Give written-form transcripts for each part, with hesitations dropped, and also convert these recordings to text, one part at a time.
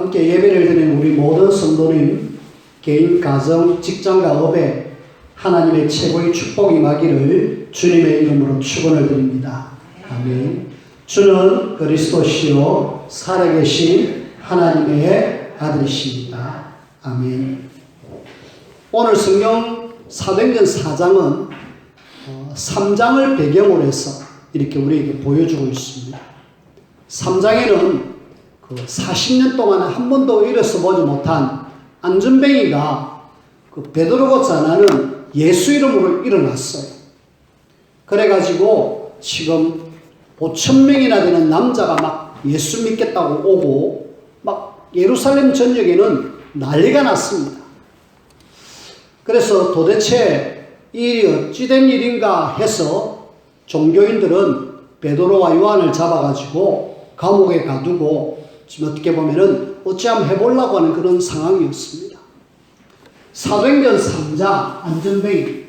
함께 예배를 드리는 우리 모든 성도님, 개인, 가정, 직장과 업에 하나님의 최고의 축복이 임하기를 주님의 이름으로 축원을 드립니다. 아멘. 주는 그리스도시요 살아계신 하나님의 아들이십니다. 아멘. 오늘 성경 사도행전 4장은 3장을 배경으로 해서 이렇게 우리에게 보여주고 있습니다. 3장에는 40년 동안 한 번도 일어서 보지 못한 안전뱅이가 베드로가 전하는 예수 이름으로 일어났어요. 그래가지고 지금 5,000명이나 되는 남자가 막 예수 믿겠다고 오고 막 예루살렘 전역에는 난리가 났습니다. 그래서 도대체 이 어찌된 일인가 해서 종교인들은 베드로와 요한을 잡아가지고 감옥에 가두고 지금 어떻게 보면은 어찌하면 해보려고 하는 그런 상황이었습니다. 사도행전 3장 안전뱅이.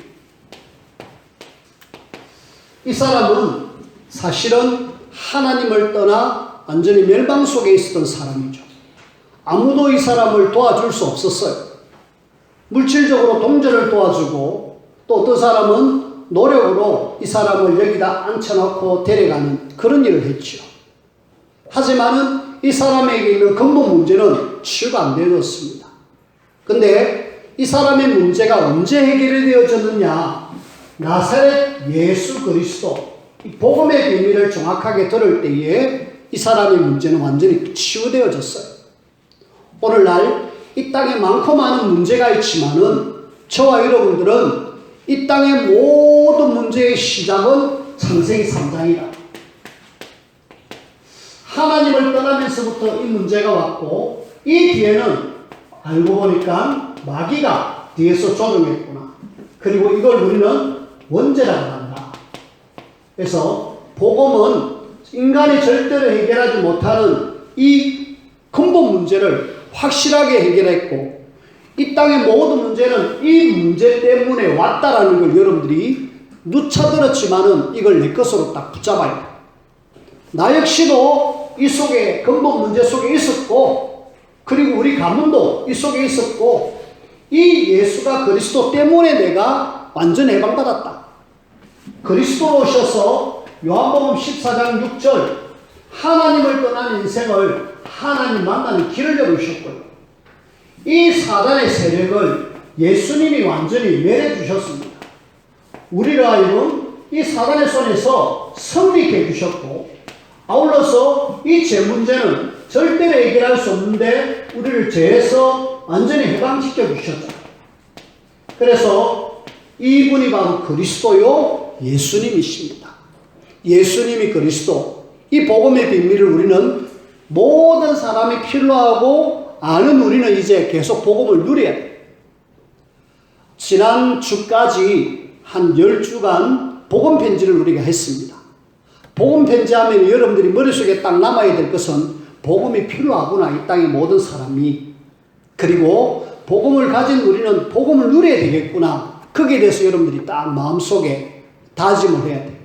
이 사람은 사실은 하나님을 떠나 완전히 멸망 속에 있었던 사람이죠. 아무도 이 사람을 도와줄 수 없었어요. 물질적으로 동전을 도와주고 또 어떤 사람은 노력으로 이 사람을 여기다 앉혀놓고 데려가는 그런 일을 했죠. 하지만은 이 사람에게 있는 근본 문제는 치유가 안 되었습니다. 근데 이 사람의 문제가 언제 해결이 되어졌느냐? 나사렛 예수 그리스도 이 복음의 비밀을 정확하게 들을 때에 이 사람의 문제는 완전히 치유되어졌어요. 오늘날 이 땅에 많고 많은 문제가 있지만은 저와 여러분들은 이 땅의 모든 문제의 시작은 창세기 3장이다. 하나님을 떠나면서부터 이 문제가 왔고 이 뒤에는 알고 보니까 마귀가 뒤에서 조종했구나. 그리고 이걸 우리는 원죄라고 한다. 그래서 복음은 인간이 절대로 해결하지 못하는 이 근본 문제를 확실하게 해결했고 이 땅의 모든 문제는 이 문제 때문에 왔다라는 걸 여러분들이 누차들었지만은 이걸 내 것으로 딱 붙잡아야 돼. 나 역시도 이 속에 근본 문제 속에 있었고 그리고 우리 가문도 이 속에 있었고 이 예수가 그리스도 때문에 내가 완전 해방받았다. 그리스도로 오셔서 요한복음 14장 6절 하나님을 떠난 인생을 하나님 만나는 길을 열어주셨고요. 이 사단의 세력을 예수님이 완전히 멸해 주셨습니다. 우리를 하여금 이 사단의 손에서 승리케 해주셨고 아울러서 이 죄 문제는 절대로 해결할 수 없는데 우리를 죄에서 완전히 해방시켜 주셨죠. 그래서 이분이 바로 그리스도요 예수님이십니다. 예수님이 그리스도. 이 복음의 비밀을 우리는 모든 사람이 필요하고 아는 우리는 이제 계속 복음을 누려야 돼요. 지난 주까지 한 10주간 복음 편지를 우리가 했습니다. 복음 편지하면 여러분들이 머릿속에 딱 남아야 될 것은 복음이 필요하구나. 이 땅의 모든 사람이. 그리고 복음을 가진 우리는 복음을 누려야 되겠구나. 거기에 대해서 여러분들이 딱 마음속에 다짐을 해야 돼요.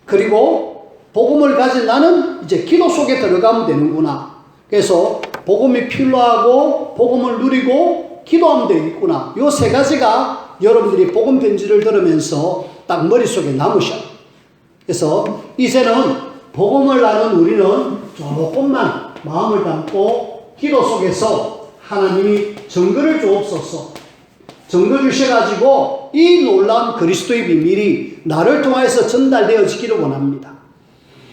그리고 복음을 가진 나는 이제 기도 속에 들어가면 되는구나. 그래서 복음이 필요하고 복음을 누리고 기도하면 되겠구나. 요 세 가지가 여러분들이 복음 편지를 들으면서 딱 머릿속에 남으셔. 그래서 이제는 복음을 아는 우리는 조금만 마음을 담고 기도 속에서 하나님이 증거를 주옵소서. 증거 주셔가지고 이 놀라운 그리스도의 비밀이 나를 통해서 전달되어지기를 원합니다.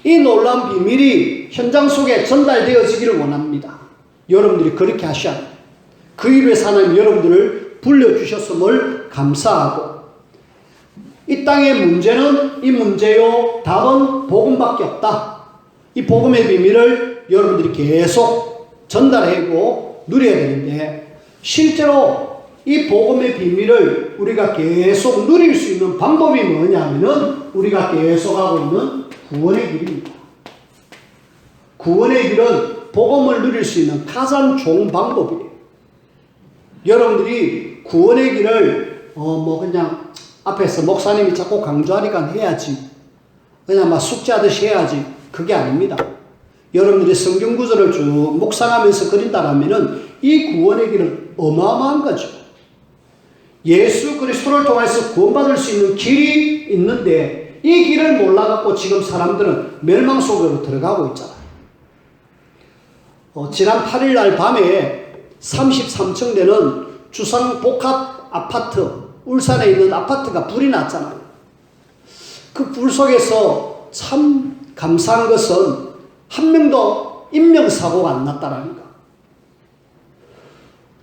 이 놀라운 비밀이 현장 속에 전달되어지기를 원합니다. 여러분들이 그렇게 하셔야 돼요. 그 입에서 하나님 여러분들을 불러주셨음을 감사하고 이 땅의 문제는 이 문제요 답은 복음밖에 없다. 이 복음의 비밀을 여러분들이 계속 전달하고 누려야 되는데 실제로 이 복음의 비밀을 우리가 계속 누릴 수 있는 방법이 뭐냐면은 우리가 계속하고 있는 구원의 길입니다. 구원의 길은 복음을 누릴 수 있는 가장 좋은 방법이에요. 여러분들이 구원의 길을 그냥 앞에서 목사님이 자꾸 강조하니까 해야지. 그냥 막 숙제하듯이 해야지. 그게 아닙니다. 여러분들이 성경 구절을 쭉 묵상하면서 그린다라면은 이 구원의 길은 어마어마한 거죠. 예수 그리스도를 통해서 구원받을 수 있는 길이 있는데 이 길을 몰라갖고 지금 사람들은 멸망 속으로 들어가고 있잖아요. 지난 8일 날 밤에 33층 되는 주상복합 아파트, 울산에 있는 아파트가 불이 났잖아요. 그 불 속에서 참 감사한 것은 한 명도 인명사고가 안 났다라는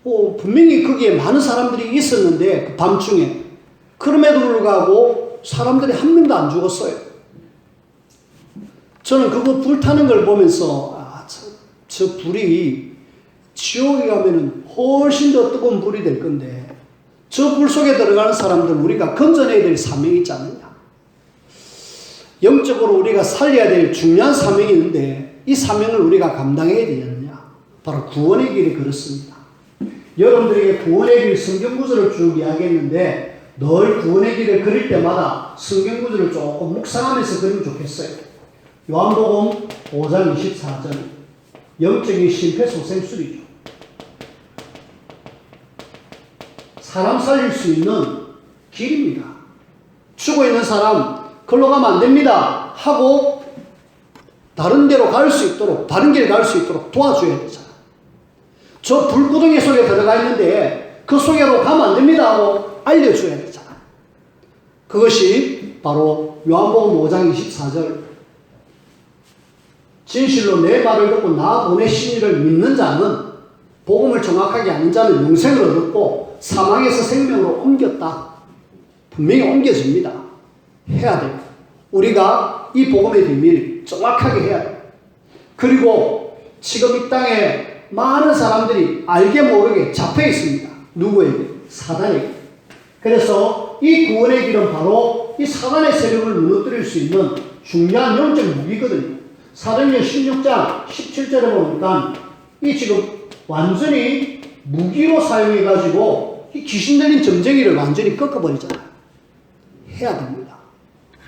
거. 분명히 거기에 많은 사람들이 있었는데 그 밤중에 그럼에도 불구하고 사람들이 한 명도 안 죽었어요. 저는 그거 불타는 걸 보면서 저 불이 지옥에 가면은 훨씬 더 뜨거운 불이 될 건데 저 불 속에 들어가는 사람들 우리가 건져내야 될 사명이 있지 않느냐. 영적으로 우리가 살려야 될 중요한 사명이 있는데 이 사명을 우리가 감당해야 되느냐. 바로 구원의 길이 그렇습니다. 여러분들에게 구원의 길 성경 구절을 쭉 이야기했는데 늘 구원의 길을 그릴 때마다 성경 구절을 조금 묵상하면서 그리면 좋겠어요. 요한복음 5장 24절 영적인 심폐소생술이죠. 사람 살릴 수 있는 길입니다. 죽어 있는 사람 걸로 가면 안 됩니다 하고 다른 데로 갈 수 있도록 다른 길 갈 수 있도록 도와줘야 되잖아요. 저 불구덩이 속에 들어가 있는데 그 속으로 가면 안 됩니다 하고 알려줘야 되잖아요. 그것이 바로 요한복음 5장 24절 진실로 내 말을 듣고 나 보내신 이를 믿는 자는 복음을 정확하게 아는 자는 영생을 얻었고 사망에서 생명으로 옮겼다. 분명히 옮겨집니다. 해야 돼요. 우리가 이 복음의 비밀 정확하게 해야 돼요. 그리고 지금 이 땅에 많은 사람들이 알게 모르게 잡혀 있습니다. 누구에게? 사단에게. 그래서 이 구원의 길은 바로 이 사단의 세력을 무너뜨릴 수 있는 중요한 영적 무기거든요. 사도행전 16장 17절에 보니까 이 지금 완전히 무기로 사용해가지고 이 귀신 들린 점쟁이를 완전히 꺾어버리잖아요. 해야 됩니다.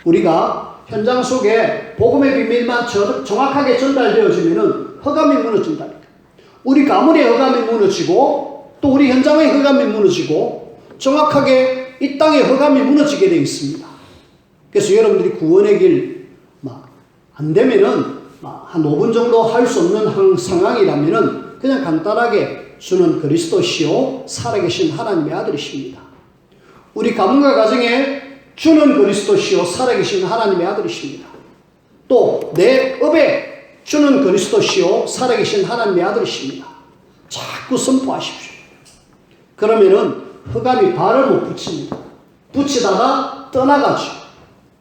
우리가 현장 속에 복음의 비밀만 정확하게 전달되어지면은 허감이 무너진다니까. 우리 가문의 허감이 무너지고 또 우리 현장의 허감이 무너지고 정확하게 이 땅의 허감이 무너지게 되어 있습니다. 그래서 여러분들이 구원의 길 안 되면은 한 5분 정도 할 수 없는 상황이라면은 그냥 간단하게 주는 그리스도시요 살아계신 하나님의 아들이십니다. 우리 가문과 가정에 주는 그리스도시요 살아계신 하나님의 아들이십니다. 또 내 업에 주는 그리스도시요 살아계신 하나님의 아들이십니다. 자꾸 선포하십시오. 그러면은 흑암이 발을 못 붙입니다. 붙이다가 떠나가죠.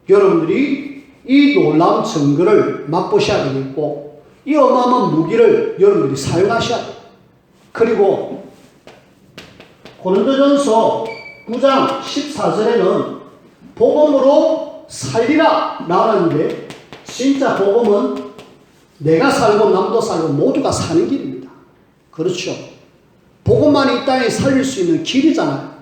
여러분들이 이 놀라운 증거를 맛보셔야 되겠고 이 어마어마한 무기를 여러분들이 사용하셔야 돼요. 그리고 고린도전서 9장 14절에는 복음으로 살리라 나오는데 진짜 복음은 내가 살고 남도 살고 모두가 사는 길입니다. 그렇죠. 복음만이 이 땅에 살릴 수 있는 길이잖아요.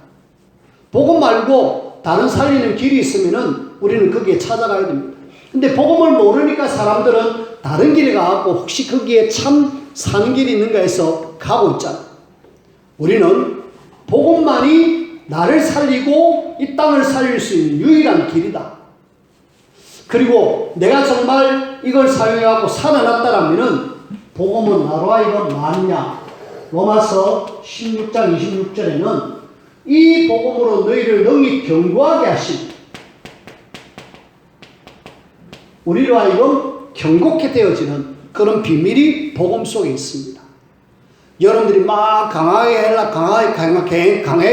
복음 말고 다른 살리는 길이 있으면은 우리는 거기에 찾아가야 됩니다. 근데 복음을 모르니까 사람들은 다른 길에 가고 혹시 거기에 참 사는 길이 있는가 해서 가고 있잖아요. 우리는 복음만이 나를 살리고 이 땅을 살릴 수 있는 유일한 길이다. 그리고 내가 정말 이걸 사용해갖고 살아났다라면은 복음은 나로 하여금 많냐. 로마서 16장 26절에는 이 복음으로 너희를 능히 견고하게 하신 우리로 하여금 견고케 되어지는 그런 비밀이 복음 속에 있습니다. 여러분들이 막 강해야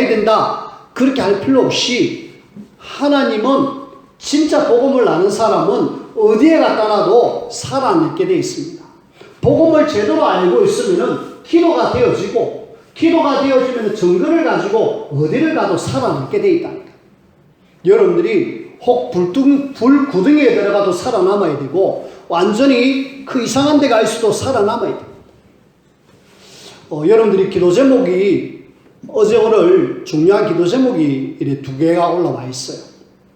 된다. 그렇게 할 필요 없이 하나님은 진짜 복음을 아는 사람은 어디에 갖다 놔도 살아남게 되어 있습니다. 복음을 제대로 알고 있으면 기도가 되어지고 기도가 되어지면 증거를 가지고 어디를 가도 살아남게 되어 있다니까. 여러분들이 혹 불구덩이에 들어가도 살아남아야 되고 완전히 그 이상한 데 가 있어도 살아남아야 돼요. 여러분들이 기도 제목이 어제 오늘 중요한 기도 제목이 이렇게 2개가 올라와 있어요.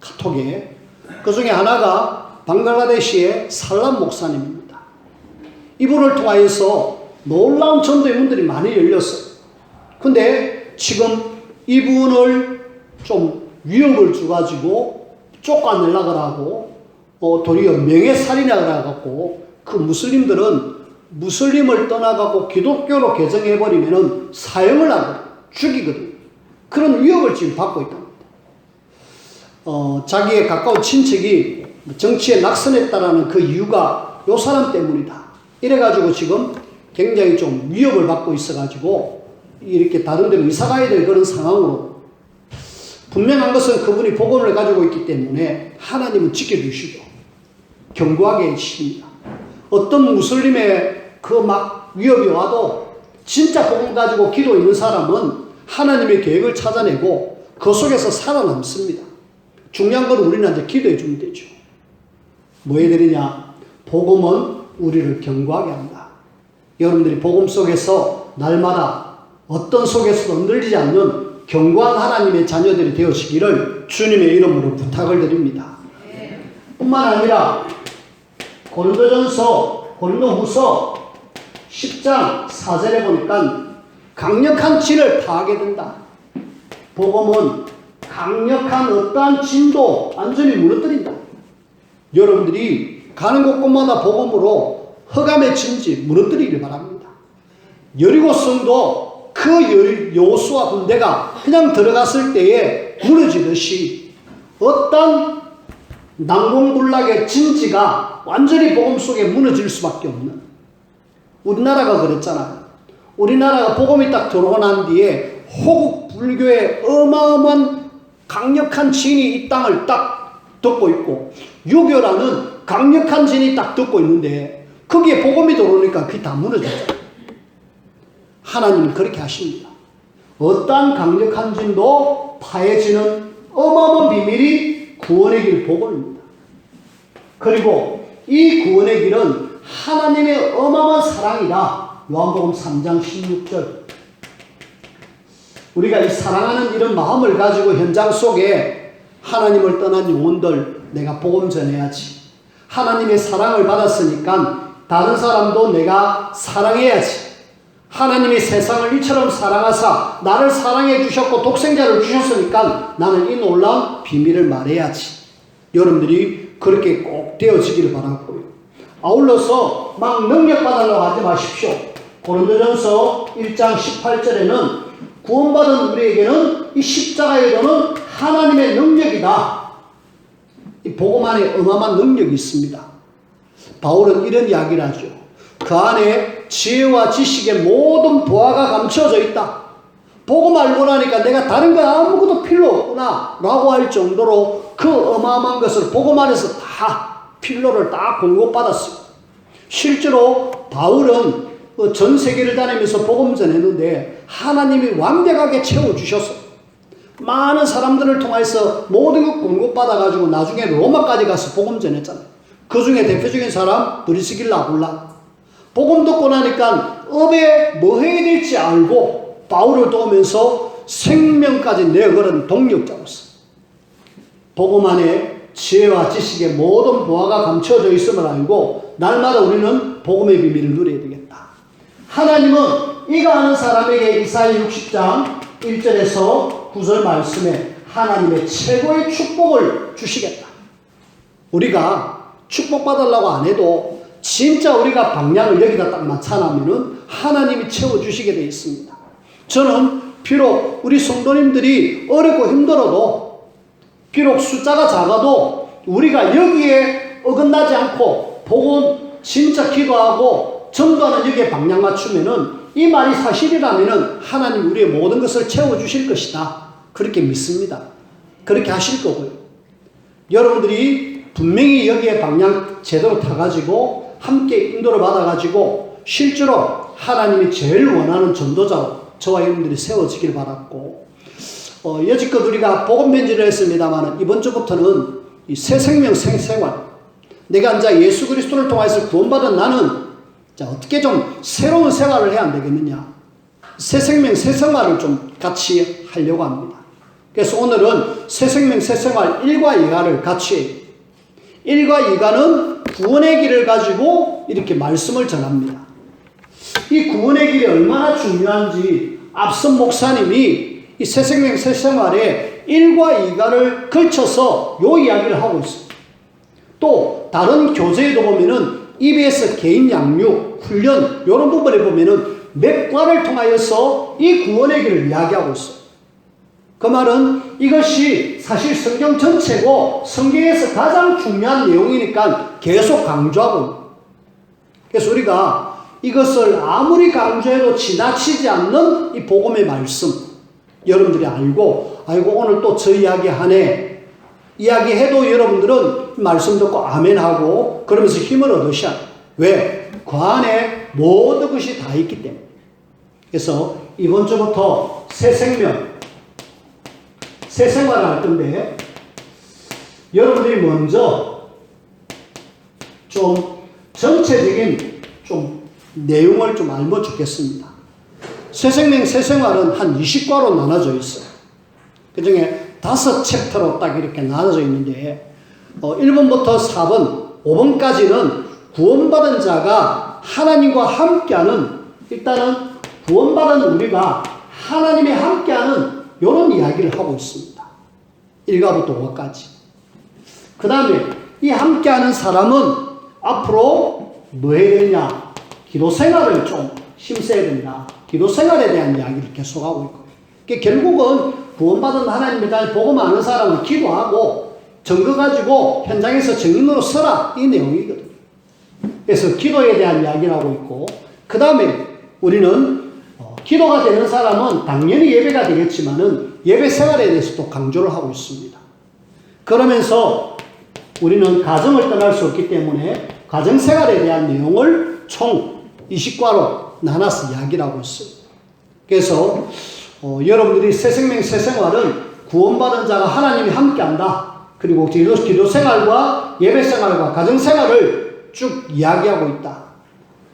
카톡에. 그 중에 하나가 방글라데시의 살람 목사님입니다. 이분을 통하여서 놀라운 전도의 문들이 많이 열렸어요. 근데 지금 이분을 좀 위협을 줘가지고 쫓아내려고 하고 도리어 명예살인을 하고 그 무슬림을 떠나가고 기독교로 개정해버리면 사형을 하고 죽이거든요. 그런 위협을 지금 받고 있다. 자기의 가까운 친척이 정치에 낙선했다라는 그 이유가 요 사람 때문이다. 이래가지고 지금 굉장히 좀 위협을 받고 있어가지고 이렇게 다른 데로 이사 가야 될 그런 상황으로, 분명한 것은 그분이 복음을 가지고 있기 때문에 하나님은 지켜주시고 견고하게 해주십니다. 어떤 무슬림의 그 막 위협이 와도 진짜 복음 가지고 기도 있는 사람은 하나님의 계획을 찾아내고 그 속에서 살아남습니다. 중요한 건 우리는 이제 기도해 주면 되죠. 뭐 해드리냐? 복음은 우리를 견고하게 한다. 여러분들이 복음 속에서 날마다 어떤 속에서도 흔들리지 않는 견고한 하나님의 자녀들이 되어지기를 주님의 이름으로 부탁을 드립니다. 뿐만 아니라 고린도후서 10장 4절에 보니까 강력한 진을 파하게 된다. 복음은 강력한 어떠한 진도 완전히 무너뜨린다. 여러분들이 가는 곳곳마다 복음으로 흑암의 진지 무너뜨리길 바랍니다. 여리고성도 그 여호수아 군대가 그냥 들어갔을 때에 무너지듯이 어떤 난공불락의 진지가 완전히 복음 속에 무너질 수밖에 없는, 우리나라가 그랬잖아요. 우리나라가 복음이 딱 들어오고 난 뒤에 호국 불교의 어마어마한 강력한 진이 이 땅을 딱 덮고 있고, 유교라는 강력한 진이 딱 덮고 있는데 거기에 복음이 들어오니까 그게 다 무너졌죠. 하나님은 그렇게 하십니다. 어떠한 강력한 진도 파해지는 어마어마한 비밀이 구원의 길 복음입니다. 그리고 이 구원의 길은 하나님의 어마어마한 사랑이다. 요한복음 3장 16절. 우리가 이 사랑하는 이런 마음을 가지고 현장 속에 하나님을 떠난 영혼들 내가 복음 전해야지. 하나님의 사랑을 받았으니까 다른 사람도 내가 사랑해야지. 하나님이 세상을 이처럼 사랑하사 나를 사랑해 주셨고 독생자를 주셨으니까 나는 이 놀라운 비밀을 말해야지. 여러분들이 그렇게 꼭 되어지기를 바라고요. 아울러서 막 능력받으려고 하지 마십시오. 고린도전서 1장 18절에는 구원받은 우리에게는 이 십자가에 도는 하나님의 능력이다. 이 복음 안에 어마어마한 능력이 있습니다. 바울은 이런 이야기를 하죠. 그 안에 지혜와 지식의 모든 보화가 감춰져 있다. 복음 알고 나니까 내가 다른 거 아무것도 필요 없구나 라고 할 정도로 그 어마어마한 것을 복음 안에서 다 필요를 다 공급받았어요. 실제로 바울은 전 세계를 다니면서 복음 전했는데 하나님이 완벽하게 채워주셨어요. 많은 사람들을 통해서 모든 것 공급받아가지고 나중에 로마까지 가서 복음 전했잖아요. 그 중에 대표적인 사람 브리스길라 아굴라. 복음 듣고 나니까 업에 뭐 해야 될지 알고 바울을 도우면서 생명까지 내걸은 동력자로서 복음 안에 지혜와 지식의 모든 보화가 감춰져 있음을 알고 날마다 우리는 복음의 비밀을 누려야 되겠다. 하나님은 이거 아는 사람에게 이사야 60장 1절에서 9절 말씀에 하나님의 최고의 축복을 주시겠다. 우리가 축복받으려고 안 해도 진짜 우리가 방향을 여기다 딱 맞춰놓으면 하나님이 채워주시게 되어 있습니다. 저는 비록 우리 성도님들이 어렵고 힘들어도, 비록 숫자가 작아도 우리가 여기에 어긋나지 않고 복음 진짜 기도하고 전도하는 여기에 방향 맞추면은 이 말이 사실이라면은 하나님 우리의 모든 것을 채워주실 것이다. 그렇게 믿습니다. 그렇게 하실 거고요. 여러분들이 분명히 여기에 방향 제대로 타가지고 함께 인도를 받아가지고 실제로 하나님이 제일 원하는 전도자로 저와 여러분들이 세워지길 바랐고, 여지껏 우리가 복음 편지를 했습니다만 이번 주부터는 이 새 생명 새 생활, 내가 이제 예수 그리스도를 통해서 구원받은 나는 자 어떻게 좀 새로운 생활을 해야 안 되겠느냐, 새 생명 새 생활을 좀 같이 하려고 합니다. 그래서 오늘은 새 생명 새 생활 1과 2가를 같이 해요. 1과 2가는 구원의 길을 가지고 놓고 이렇게 말씀을 전합니다. 이 구원의 길이 얼마나 중요한지 앞선 목사님이 이 새생명 새생활에 1과 2가를 걸쳐서 요 이야기를 하고 있어요. 또 다른 교재에도 보면은 EBS 개인 양육, 훈련 이런 부분에 보면은 몇 과를 통하여서 이 구원의 길을 이야기하고 있어요. 그 말은 이것이 사실 성경 전체고 성경에서 가장 중요한 내용이니까 계속 강조하고 있는 거예요. 그래서 우리가 이것을 아무리 강조해도 지나치지 않는 이 복음의 말씀 여러분들이 알고 오늘 또 저 이야기 하네 이야기해도 여러분들은 말씀 듣고 아멘하고 그러면서 힘을 얻으셔야 해요. 왜? 그 안에 모든 것이 다 있기 때문에. 그래서 이번 주부터 새 생활을 할 건데 여러분들이 먼저 좀 전체적인 좀 내용을 좀 알면 좋겠습니다. 새생명 새생활은 한 20과로 나눠져 있어요. 그 중에 5챕터로 딱 이렇게 나눠져 있는데 1번부터 4번, 5번까지는 구원받은 자가 하나님과 함께하는 일단은 구원받은 우리가 하나님이 함께하는 이런 이야기를 하고 있습니다. 1과부터 5과까지. 그 다음에 이 함께하는 사람은 앞으로 뭐 해야 되냐? 기도 생활을 좀 힘써야 된다. 기도 생활에 대한 이야기를 계속하고 있고. 그러니까 결국은 구원받은 하나님에 대한 복음 아는 사람은 기도하고 증거 가지고 현장에서 증인으로 서라. 이 내용이거든요. 그래서 기도에 대한 이야기를 하고 있고 그 다음에 우리는 기도가 되는 사람은 당연히 예배가 되겠지만은 예배 생활에 대해서도 강조를 하고 있습니다. 그러면서 우리는 가정을 떠날 수 없기 때문에 가정 생활에 대한 내용을 총 20과로 나눠서 이야기를 하고 있어요. 그래서 여러분들이 새생명 새생활은 구원받은 자가 하나님이 함께한다. 그리고 기도 생활과 예배 생활과 가정 생활을 쭉 이야기하고 있다.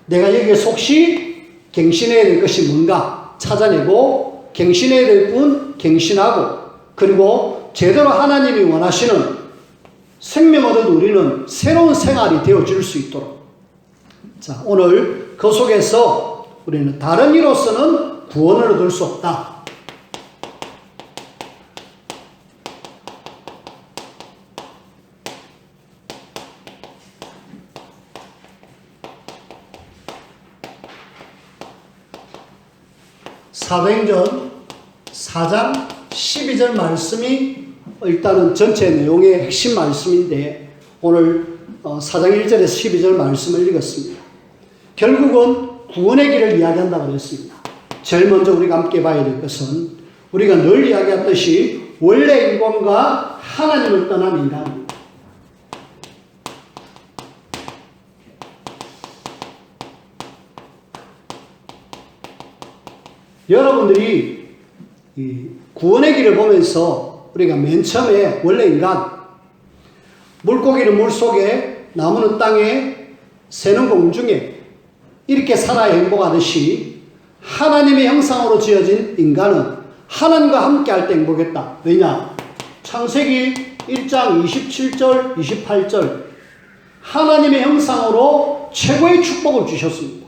내가 여기에서 혹시 갱신해야 될 것이 뭔가 찾아내고 갱신해야 될 분 갱신하고 그리고 제대로 하나님이 원하시는 생명 얻은 우리는 새로운 생활이 되어질 수 있도록 자 오늘 그 속에서 우리는 다른 이로서는 구원을 얻을 수 없다. 사도행전 4장 12절 말씀이 일단은 전체 내용의 핵심 말씀인데 오늘 4장 1절에서 12절 말씀을 읽었습니다. 결국은 구원의 길을 이야기한다고 그랬습니다. 제일 먼저 우리가 함께 봐야 될 것은 우리가 늘 이야기했듯이 원래 인간과 하나님을 떠난 인간 여러분들이 이 구원의 길을 보면서 우리가 맨 처음에 원래 인간 물고기는 물속에 나무는 땅에 새는 공중에 이렇게 살아야 행복하듯이 하나님의 형상으로 지어진 인간은 하나님과 함께 할 때 행복했다. 왜냐? 창세기 1장 27절 28절 하나님의 형상으로 최고의 축복을 주셨습니다.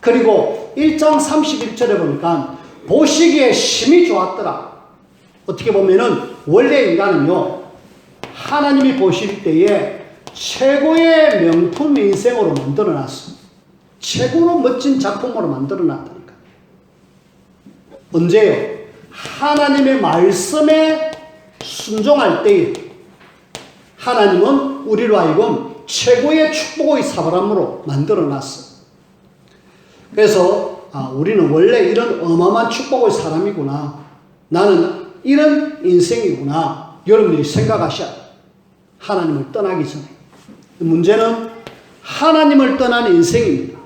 그리고 1장 31절에 보니까 보시기에 심히 좋았더라. 어떻게 보면은 원래 인간은요 하나님이 보실 때에 최고의 명품 인생으로 만들어놨어. 최고로 멋진 작품으로 만들어놨다니까. 언제요? 하나님의 말씀에 순종할 때에 하나님은 우리로 하여금 최고의 축복의 사람으로 만들어놨어. 그래서 우리는 원래 이런 어마어마한 축복의 사람이구나. 나는 이런 인생이구나. 여러분들이 생각하셔야 돼요. 하나님을 떠나기 전에. 문제는 하나님을 떠난 인생입니다.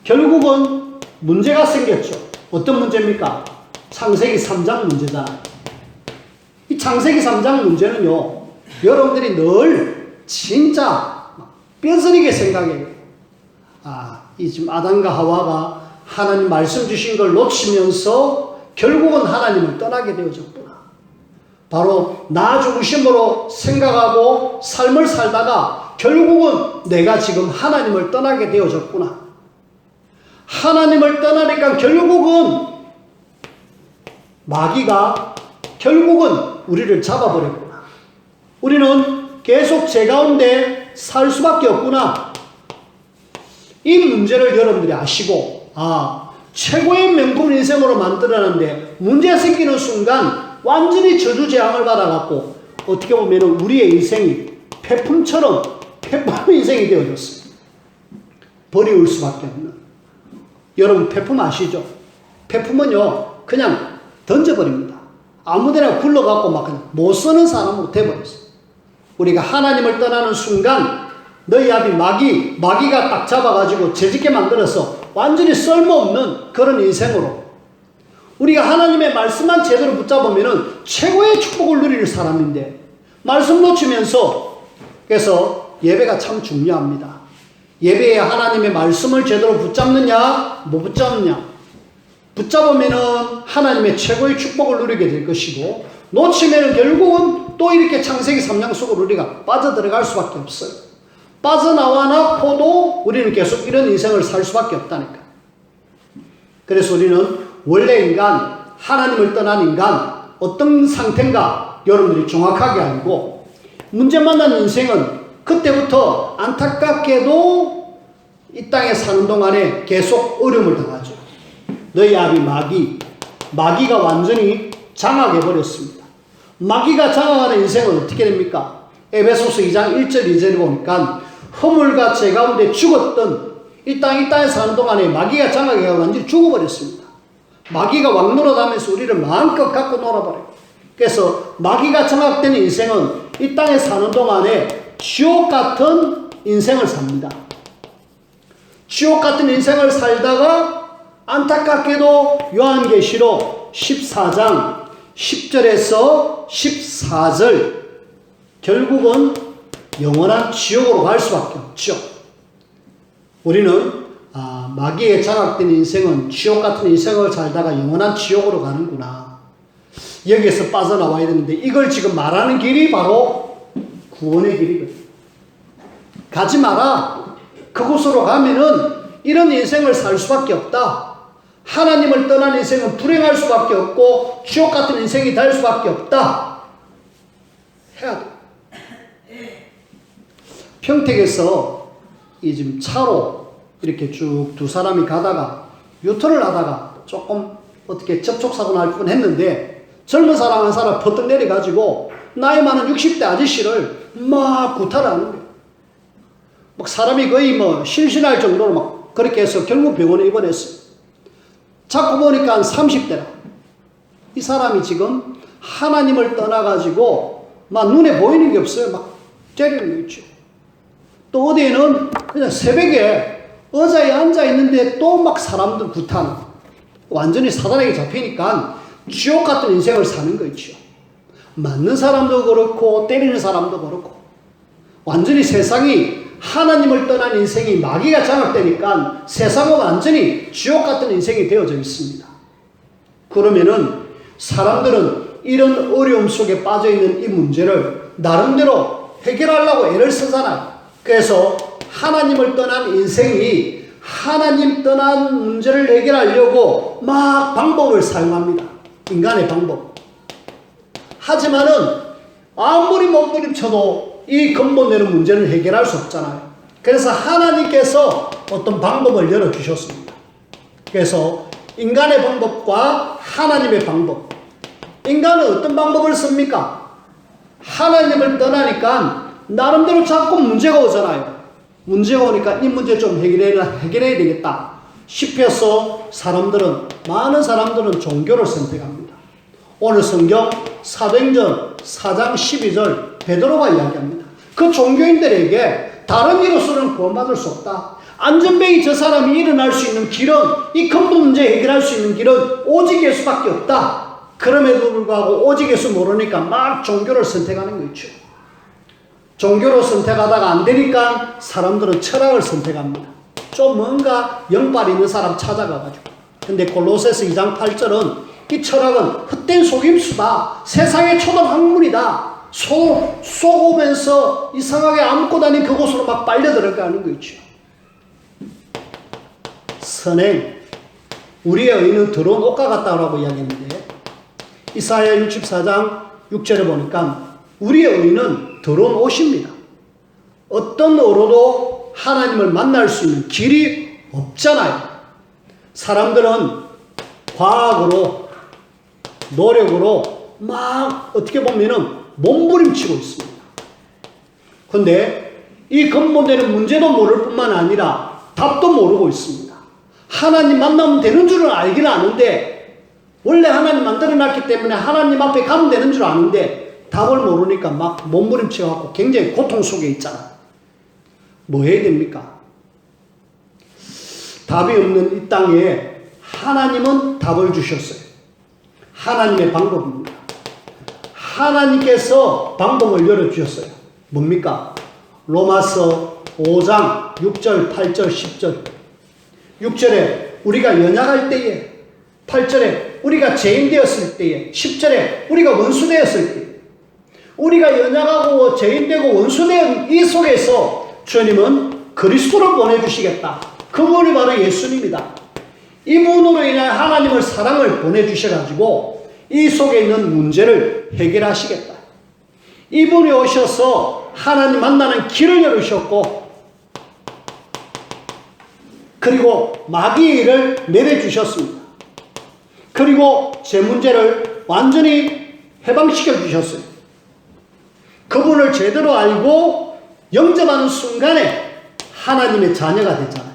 결국은 문제가 생겼죠. 어떤 문제입니까? 창세기 3장 문제잖아요. 이 창세기 3장 문제는요. 여러분들이 늘 진짜 뼈저리게 생각해요. 이 지금 아담과 하와가 하나님 말씀 주신 걸 놓치면서 결국은 하나님을 떠나게 되어졌구나. 바로 나 중심으로 생각하고 삶을 살다가 결국은 내가 지금 하나님을 떠나게 되어졌구나. 하나님을 떠나니까 결국은 마귀가 결국은 우리를 잡아버렸구나. 우리는 계속 죄 가운데 살 수밖에 없구나. 이 문제를 여러분들이 아시고, 최고의 명품 인생으로 만들어놨는데 문제 생기는 순간 완전히 저주재앙을 받아갖고 어떻게 보면 우리의 인생이 폐품 인생이 되어졌어요. 버리울 수밖에 없는. 여러분 폐품 아시죠? 폐품은요 그냥 던져버립니다. 아무데나 굴러갖고 막 그냥 못 쓰는 사람으로 돼버렸어요. 우리가 하나님을 떠나는 순간 너희 앞이 마귀가 딱 잡아가지고 죄짓게 만들어서 완전히 쓸모없는 그런 인생으로, 우리가 하나님의 말씀만 제대로 붙잡으면 최고의 축복을 누릴 사람인데 말씀 놓치면서, 그래서 예배가 참 중요합니다. 예배에 하나님의 말씀을 제대로 붙잡느냐 못 붙잡느냐, 붙잡으면 하나님의 최고의 축복을 누리게 될 것이고, 놓치면 결국은 또 이렇게 창세기 3장 속으로 우리가 빠져들어갈 수밖에 없어요. 빠져나와 놓고도 우리는 계속 이런 인생을 살 수밖에 없다니까. 그래서 우리는 원래 인간, 하나님을 떠난 인간 어떤 상태인가 여러분들이 정확하게 알고, 문제 만난 인생은 그때부터 안타깝게도 이 땅에 사는 동안에 계속 어려움을 당하죠. 너희 아비 마귀가 완전히 장악해버렸습니다. 마귀가 장악하는 인생은 어떻게 됩니까? 에베소서 2장 1절 2절에 보니까 허물과 죄 가운데 죽었던 이 땅에 사는 동안에 마귀가 장악해서 완전히 죽어버렸습니다. 마귀가 왕노릇하면서 우리를 마음껏 갖고 놀아버려요. 그래서 마귀가 장악된 인생은 이 땅에 사는 동안에 지옥 같은 인생을 삽니다. 지옥 같은 인생을 살다가 안타깝게도 요한계시록 14장 10절에서 14절 결국은 영원한 지옥으로 갈 수밖에 없죠. 우리는 마귀에 장악된 인생은 지옥 같은 인생을 살다가 영원한 지옥으로 가는구나. 여기에서 빠져나와야 되는데 이걸 지금 말하는 길이 바로 구원의 길이거든요. 가지 마라. 그곳으로 가면은 이런 인생을 살 수밖에 없다. 하나님을 떠난 인생은 불행할 수밖에 없고 지옥 같은 인생이 될 수밖에 없다. 해야 돼. 평택에서 이 지금 차로 이렇게 쭉 두 사람이 가다가 유턴을 하다가 조금 어떻게 접촉사고 날 뻔했는데 젊은 사람 한 사람 퍼뜩 내려가지고 나이 많은 60대 아저씨를 막 구타를 하는 거예요. 막 사람이 거의 뭐 실신할 정도로 막 그렇게 해서 결국 병원에 입원했어요. 자꾸 보니까 한 30대라. 이 사람이 지금 하나님을 떠나가지고 막 눈에 보이는 게 없어요. 막 때리는 거 있죠. 또 어디에는 그냥 새벽에 의자에 앉아있는데 또 막 사람들 구타는, 완전히 사단에게 잡히니까 지옥 같은 인생을 사는 거 있죠. 맞는 사람도 그렇고 때리는 사람도 그렇고 완전히 세상이 하나님을 떠난 인생이 마귀가 장악되니까 세상은 완전히 지옥 같은 인생이 되어져 있습니다. 그러면은 사람들은 이런 어려움 속에 빠져있는 이 문제를 나름대로 해결하려고 애를 쓰잖아요. 그래서 하나님을 떠난 인생이 하나님 떠난 문제를 해결하려고 막 방법을 사용합니다. 인간의 방법. 하지만은 아무리 몸부림쳐도 이 근본되는 문제를 해결할 수 없잖아요. 그래서 하나님께서 어떤 방법을 열어주셨습니다. 그래서 인간의 방법과 하나님의 방법. 인간은 어떤 방법을 씁니까? 하나님을 떠나니까 나름대로 자꾸 문제가 오잖아요. 문제가 오니까 이 문제 좀 해결해야 되겠다 싶어서 많은 사람들은 종교를 선택합니다. 오늘 성경 사도행전 4장 12절 베드로가 이야기합니다. 그 종교인들에게 다른 이로서는 구원받을 수 없다. 안전뱅이 저 사람이 일어날 수 있는 길은, 이 근본 문제 해결할 수 있는 길은 오직 예수밖에 없다. 그럼에도 불구하고 오직 예수 모르니까 막 종교를 선택하는 거 있죠. 종교로 선택하다가 안 되니까 사람들은 철학을 선택합니다. 좀 뭔가 영빨 있는 사람 찾아가가지고. 근데 골로새서 2장 8절은 이 철학은 헛된 속임수다. 세상의 초등 학문이다. 쏘고면서 이상하게 안고 다닌 그곳으로 막 빨려 들어가는 거 있죠. 선행, 우리의 의는 더러운 옷과 같다라고 이야기했는데 이사야 64장 6절에 보니까 우리의 의는 더러운 옷입니다. 어떤 의로도 하나님을 만날 수 있는 길이 없잖아요. 사람들은 과학으로, 노력으로 막 어떻게 보면은 몸부림치고 있습니다. 그런데 이 근본되는 문제도 모를 뿐만 아니라 답도 모르고 있습니다. 하나님 만나면 되는 줄은 알긴 아는데, 원래 하나님 만들어놨기 때문에 하나님 앞에 가면 되는 줄 아는데 답을 모르니까 막 몸부림쳐갖고 굉장히 고통 속에 있잖아. 뭐 해야 됩니까? 답이 없는 이 땅에 하나님은 답을 주셨어요. 하나님의 방법입니다. 하나님께서 방법을 열어주셨어요. 뭡니까? 로마서 5장 6절, 8절, 10절. 6절에 우리가 연약할 때에, 8절에 우리가 죄인 되었을 때에, 10절에 우리가 원수 되었을 때, 우리가 연약하고 죄인되고 원수된 이 속에서 주님은 그리스도를 보내주시겠다. 그분이 바로 예수님이다. 이분으로 인해 하나님을 사랑을 보내주셔가지고 이 속에 있는 문제를 해결하시겠다. 이분이 오셔서 하나님 만나는 길을 열으셨고, 그리고 마귀의 일을 내려주셨습니다. 그리고 제 문제를 완전히 해방시켜 주셨어요. 그분을 제대로 알고 영접하는 순간에 하나님의 자녀가 됐잖아요.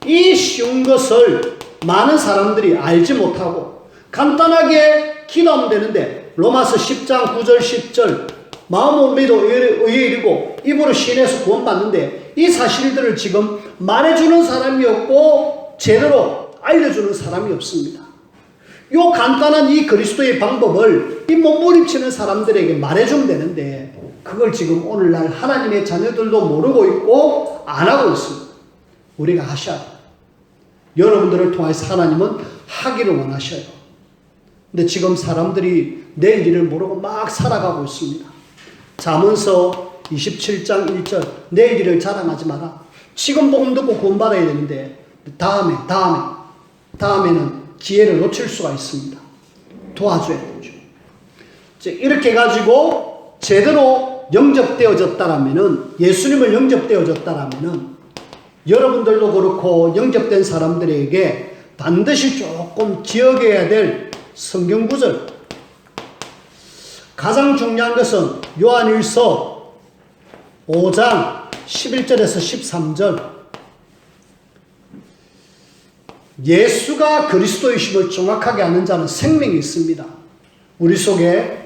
이 쉬운 것을 많은 사람들이 알지 못하고 간단하게 기도하면 되는데, 로마서 10장 9절 10절 마음으로 믿어 의에 이르고 입으로 신에서 구원받는데, 이 사실들을 지금 말해주는 사람이 없고 제대로 알려주는 사람이 없습니다. 요 간단한 이 그리스도의 방법을 이 몸부림치는 사람들에게 말해주면 되는데, 그걸 지금 오늘날 하나님의 자녀들도 모르고 있고 안 하고 있습니다. 우리가 하셔야 돼요. 여러분들을 통해서 하나님은 하기를 원하셔요. 근데 지금 사람들이 내일 일을 모르고 막 살아가고 있습니다. 잠언서 27장 1절, 내일 일을 자랑하지 마라. 지금 복음 듣고 구원받아야 되는데 다음에는 기회를 놓칠 수가 있습니다. 도와줘야 되죠. 이렇게 가지고 제대로 영접되어졌다라면은, 예수님을 영접되어졌다라면은 여러분들도 그렇고 영접된 사람들에게 반드시 조금 기억해야 될 성경 구절, 가장 중요한 것은 요한일서 5장 11절에서 13절, 예수가 그리스도이심을 정확하게 아는 자는 생명이 있습니다. 우리 속에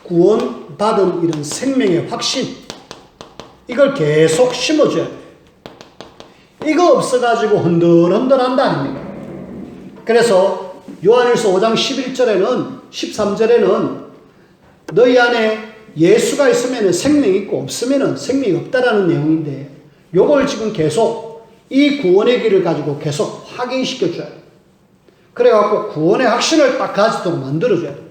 구원받은 이런 생명의 확신, 이걸 계속 심어줘야 돼요. 이거 없어가지고 흔들흔들한다 아닙니까? 그래서 요한일서 5장 11절에는 13절에는 너희 안에 예수가 있으면 생명이 있고 없으면 생명이 없다라는 내용인데, 요걸 지금 계속 이 구원의 길을 가지고 계속 확인시켜줘야 돼요. 그래갖고 구원의 확신을 딱 가지도록 만들어줘야 돼요.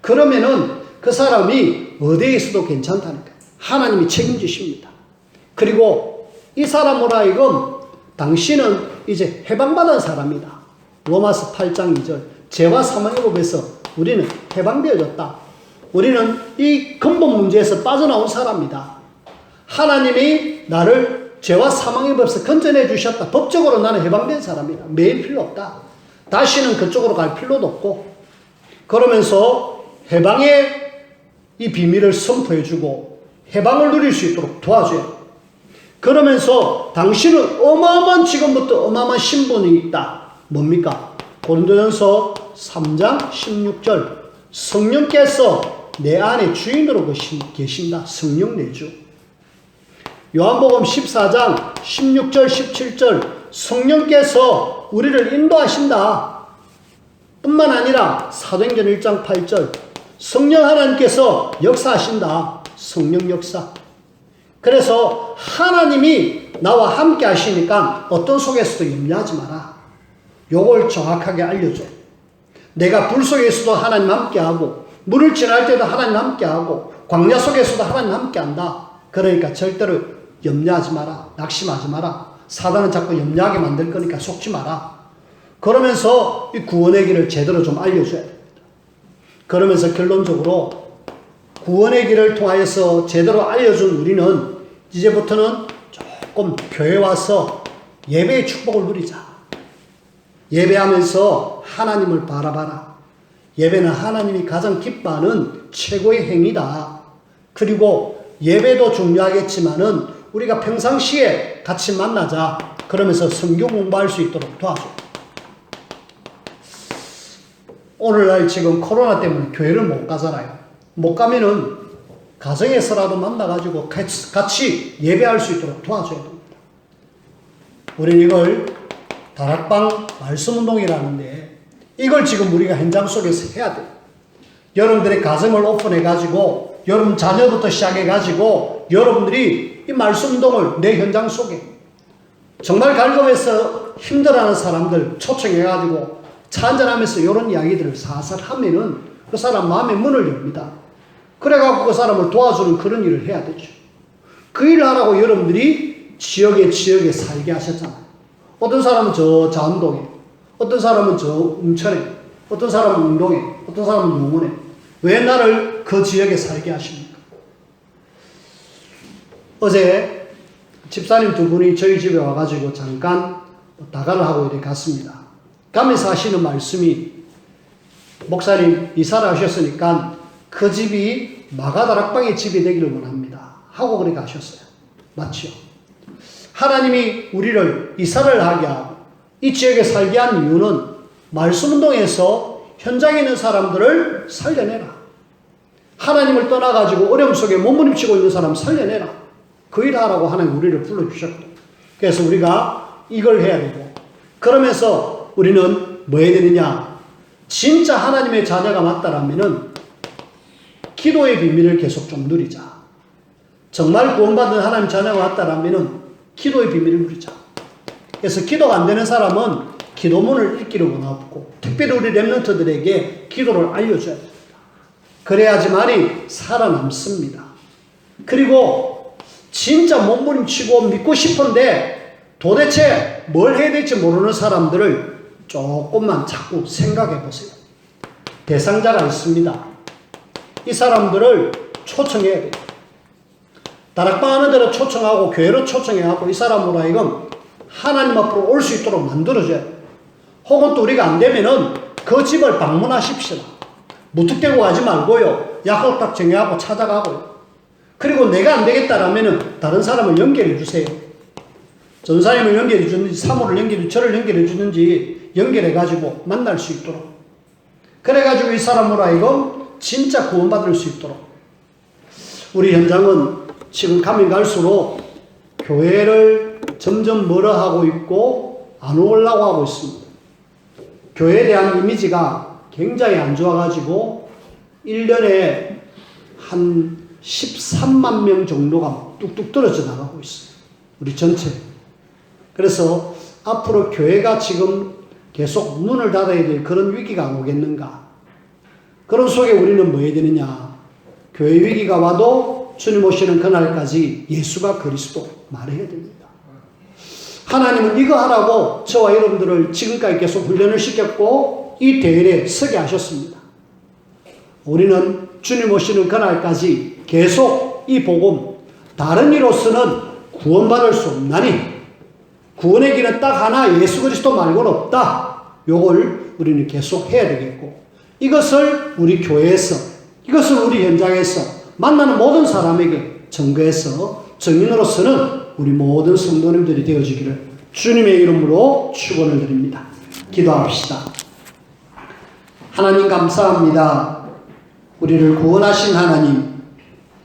그러면은 그 사람이 어디에 있어도 괜찮다니까요. 하나님이 책임지십니다. 그리고 이 사람으로 하여금 당신은 이제 해방받은 사람이다. 로마서 8장 2절, 죄와 사망의 법에서 우리는 해방되어졌다. 우리는 이 근본 문제에서 빠져나온 사람이다. 하나님이 나를 죄와 사망의 법에서 건져내 주셨다. 법적으로 나는 해방된 사람이다. 매일 필요 없다. 다시는 그쪽으로 갈 필요도 없고, 그러면서 해방의 이 비밀을 선포해주고 해방을 누릴 수 있도록 도와줘요. 그러면서 당신은 어마어마한, 지금부터 어마어마한 신분이 있다. 뭡니까? 고린도전서 3장 16절, 성령께서 내 안에 주인으로 계신다. 성령 내주. 요한복음 14장 16절 17절, 성령께서 우리를 인도하신다. 뿐만 아니라 사도행전 1장 8절, 성령 하나님께서 역사하신다. 성령 역사. 그래서 하나님이 나와 함께 하시니까 어떤 속에서도 염려하지 마라. 요걸 정확하게 알려줘. 내가 불 속에서도 하나님 함께하고, 물을 지날 때도 하나님 함께하고, 광야 속에서도 하나님 함께한다. 그러니까 절대로 염려하지 마라. 낙심하지 마라. 사단은 자꾸 염려하게 만들 거니까 속지 마라. 그러면서 이 구원의 길을 제대로 좀 알려줘야 됩니다. 그러면서 결론적으로 구원의 길을 통하여서 제대로 알려준 우리는 이제부터는 조금 교회 와서 예배의 축복을 누리자. 예배하면서 하나님을 바라봐라. 예배는 하나님이 가장 기뻐하는 최고의 행위다. 그리고 예배도 중요하겠지만은 우리가 평상시에 같이 만나자. 그러면서 성경 공부할 수 있도록 도와줘. 오늘날 지금 코로나 때문에 교회를 못 가잖아요. 못 가면은 가정에서라도 만나가지고 같이 예배할 수 있도록 도와줘야 됩니다. 우리는 이걸 다락방 말씀운동이라는데 이걸 지금 우리가 현장 속에서 해야 돼요. 여러분들의 가정을 오픈해가지고 여러분 자녀부터 시작해가지고 여러분들이 이 말씀운동을 내 현장 속에 정말 갈급해서 힘들어하는 사람들 초청해가지고 차 한잔하면서 이런 이야기들을 살살 하면은 그 사람 마음의 문을 엽니다. 그래갖고 그 사람을 도와주는 그런 일을 해야 되죠. 그 일을 하라고 여러분들이 지역에 살게 하셨잖아요. 어떤 사람은 저 자운동에, 어떤 사람은 저 웅천에, 어떤 사람은 운동에, 어떤 사람은 용원에. 왜 나를 그 지역에 살게 하십니까? 어제 집사님 두 분이 저희 집에 와가지고 잠깐 다가를 하고 이렇게 갔습니다. 가면서 하시는 말씀이 목사님 이사를 하셨으니까 그 집이 마가다락방의 집이 되기를 원합니다. 하고 그렇게 하셨어요. 맞죠? 하나님이 우리를 이사를 하게 하고 이 지역에 살게 한 이유는 말씀운동에서 현장에 있는 사람들을 살려내라. 하나님을 떠나가지고 어려움 속에 몸부림치고 있는 사람 살려내라. 그 일을 하라고 하나님 우리를 불러주셨고 그래서 우리가 이걸 해야 되고 그러면서 우리는 뭐 해야 되느냐? 진짜 하나님의 자녀가 맞다라면은 기도의 비밀을 계속 좀 누리자. 정말 구원받은 하나님 자녀가 맞다라면은 기도의 비밀을 누리자. 그래서 기도가 안 되는 사람은 기도문을 읽기를 원하고 특별히 우리 렘넌트들에게 기도를 알려줘야 됩니다. 그래야지만이 살아남습니다. 그리고 진짜 몸부림치고 믿고 싶은데 도대체 뭘 해야 될지 모르는 사람들을 조금만 자꾸 생각해 보세요. 대상자가 있습니다. 이 사람들을 초청해야 돼요. 다락방 하는 대로 초청하고 교회로 초청해갖고 이 사람으로 하여금 하나님 앞으로 올 수 있도록 만들어줘야 돼요. 혹은 또 우리가 안 되면은 그 집을 방문하십시다. 무턱대고 가지 말고요. 약속 딱 정해갖고 찾아가고요. 그리고 내가 안 되겠다라면은 다른 사람을 연결해 주세요. 전사님을 연결해 주든지 사모를 연결해 주든지 저를 연결해 주든지 연결해가지고 만날 수 있도록. 그래가지고 이 사람으로 하여금 진짜 구원받을 수 있도록. 우리 현장은 지금 가면 갈수록 교회를 점점 멀어하고 있고 안 오려고 하고 있습니다. 교회에 대한 이미지가 굉장히 안 좋아가지고 1년에 한 13만 명 정도가 뚝뚝 떨어져 나가고 있어요. 우리 전체. 그래서 앞으로 교회가 지금 계속 문을 닫아야 될 그런 위기가 안 오겠는가. 그런 속에 우리는 뭐 해야 되느냐. 교회 위기가 와도 주님 오시는 그날까지 예수가 그리스도 말해야 됩니다. 하나님은 이거 하라고 저와 여러분들을 지금까지 계속 훈련을 시켰고 이 대회에 서게 하셨습니다. 우리는 주님 오시는 그날까지 계속 이 복음, 다른 이로서는 구원받을 수 없나니 구원의 길은 딱 하나 예수 그리스도 말고는 없다. 요걸 우리는 계속 해야 되겠고 이것을 우리 교회에서 이것을 우리 현장에서 만나는 모든 사람에게 증거해서 증인으로서는 우리 모든 성도님들이 되어지기를 주님의 이름으로 축원을 드립니다. 기도합시다. 하나님 감사합니다. 우리를 구원하신 하나님,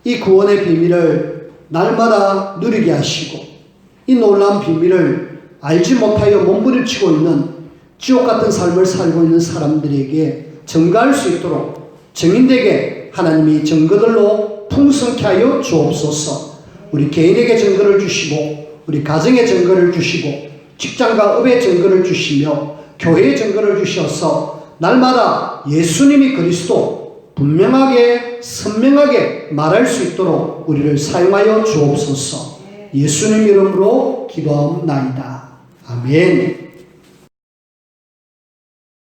이 구원의 비밀을 날마다 누리게 하시고 이 놀라운 비밀을 알지 못하여 몸부림치고 있는 지옥 같은 삶을 살고 있는 사람들에게 증거할 수 있도록 증인되게 하나님이 증거들로 풍성케 하여 주옵소서. 우리 개인에게 증거를 주시고 우리 가정에 증거를 주시고 직장과 업에 증거를 주시며 교회에 증거를 주셔서 날마다 예수님이 그리스도 분명하게 앞에 선명하게 말할 수 있도록 우리를 사용하여 주옵소서. 예수님 이름으로 기도하옵나이다. 아멘.